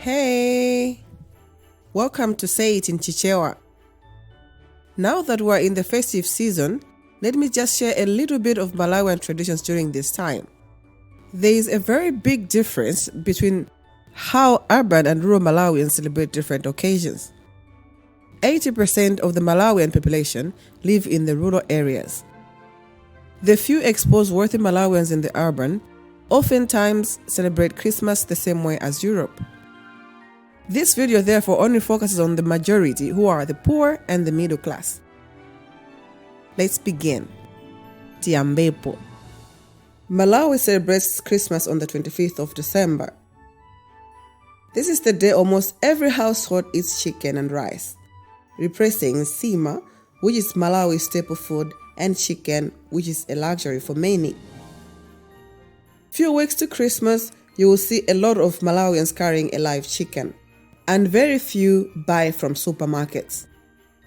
Hey! Welcome to Say It in Chichewa. Now that we're in the festive season, let me just share a little bit of Malawian traditions during this time. There is a very big difference between how urban and rural Malawians celebrate different occasions. 80% of the Malawian population live in the rural areas. The few exposed worthy Malawians in the urban oftentimes celebrate Christmas the same way as Europe. This video therefore only focuses on the majority, who are the poor and the middle class. Let's begin. Tiambepo. Malawi celebrates Christmas on the 25th of December. This is the day almost every household eats chicken and rice, replacing sima, which is Malawi's staple food, and chicken, which is a luxury for many. Few weeks to Christmas, you will see a lot of Malawians carrying a live chicken, and very few buy from supermarkets.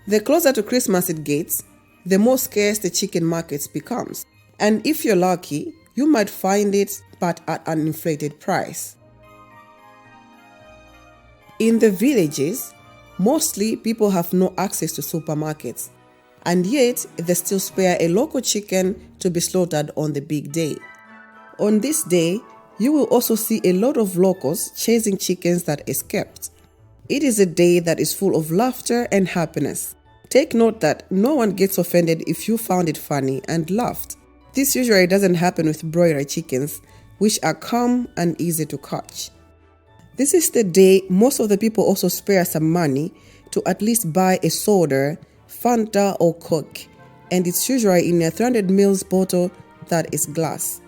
The closer to Christmas it gets, the more scarce the chicken market becomes, and if you're lucky, you might find it, but at an inflated price. In the villages, mostly people have no access to supermarkets, and yet they still spare a local chicken to be slaughtered on the big day. On this day, you will also see a lot of locals chasing chickens that escaped. It is a day that is full of laughter and happiness. Take note that no one gets offended if you found it funny and laughed. This usually doesn't happen with broiler chickens, which are calm and easy to catch. This is the day most of the people also spare some money to at least buy a soda, Fanta or Coke, and it's usually in a 300 ml bottle that is glass.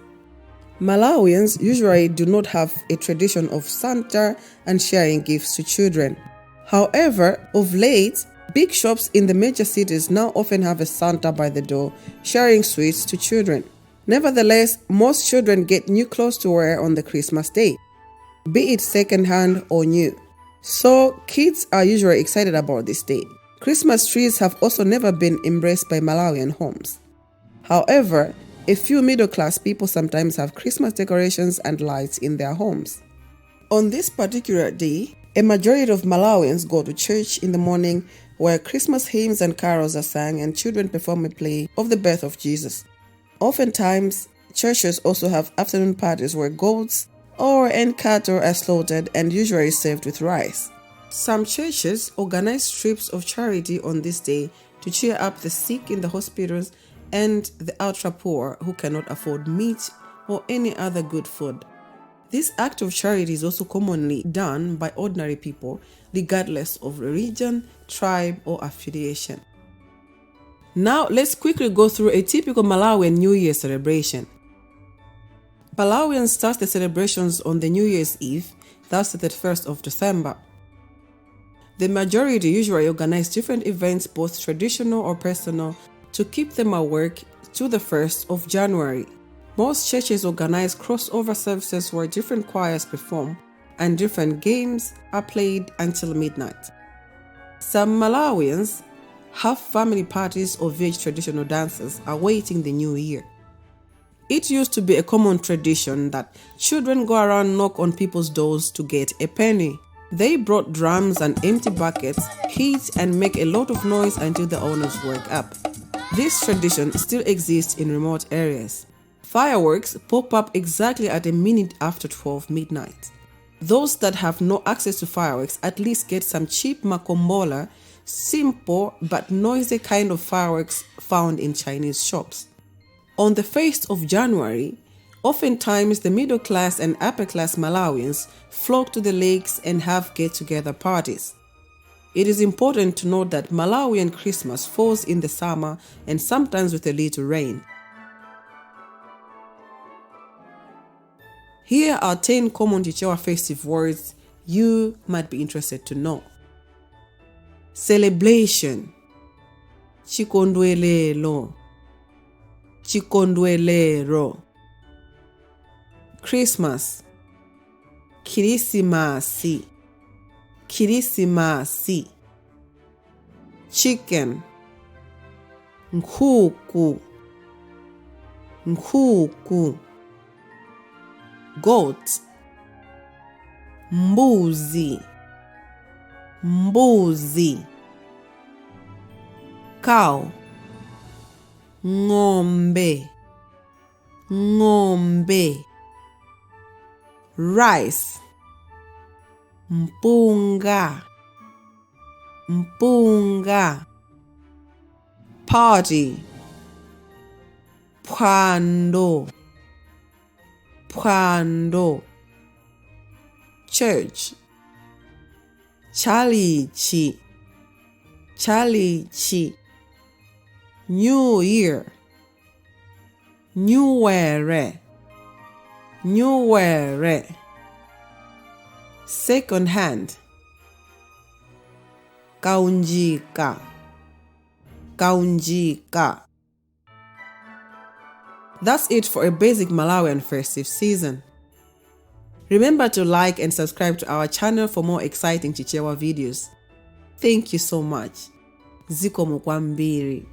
Malawians usually do not have a tradition of Santa and sharing gifts to children. However, of late, big shops in the major cities now often have a Santa by the door, sharing sweets to children. Nevertheless, most children get new clothes to wear on the Christmas day, be it second-hand or new. So, kids are usually excited about this day. Christmas trees have also never been embraced by Malawian homes. However, a few middle-class people sometimes have Christmas decorations and lights in their homes. On this particular day, a majority of Malawians go to church in the morning where Christmas hymns and carols are sung and children perform a play of the birth of Jesus. Oftentimes, churches also have afternoon parties where goats and cattle are slaughtered and usually served with rice. Some churches organize trips of charity on this day to cheer up the sick in the hospitals and the ultra-poor who cannot afford meat or any other good food. This act of charity is also commonly done by ordinary people, regardless of religion, tribe, or affiliation. Now, let's quickly go through a typical Malawian New Year celebration. Malawians start the celebrations on the New Year's Eve, that's the 31st of December. The majority usually organize different events, both traditional or personal, to keep them at work to the 1st of January. Most churches organize crossover services where different choirs perform and different games are played until midnight. Some Malawians have family parties or village traditional dances awaiting the new year. It used to be a common tradition that children go around knock on people's doors to get a penny. They brought drums and empty buckets, hit and make a lot of noise until the owners wake up. This tradition still exists in remote areas. Fireworks pop up exactly at a minute after 12 midnight. Those that have no access to fireworks at least get some cheap makombola, simple but noisy kind of fireworks found in Chinese shops. On the 1st of January, oftentimes the middle class and upper class Malawians flock to the lakes and have get-together parties. It is important to note that Malawian Christmas falls in the summer and sometimes with a little rain. Here are 10 common Chichewa festive words you might be interested to know. Celebration. Chikondwelero. Chikondwelero. Christmas. Khirisimasi. Khirisimasi. Chicken. Nkhuku. Nkhuku. Goat. Mbuzi, Mbuzi. Cow, ng'ombe, ng'ombe. Rice, Mpunga, Mpunga. Party, Phwando, Phwando. Church, Tchalitchi, Tchalitchi. New Year, Nyuwere, Nyuwere. Second hand, Kaunjika, Kaunjika. That's it for a basic Malawian festive season. Remember to like and subscribe to our channel for more exciting Chichewa videos. Thank you so much. Zikomo kwambiri.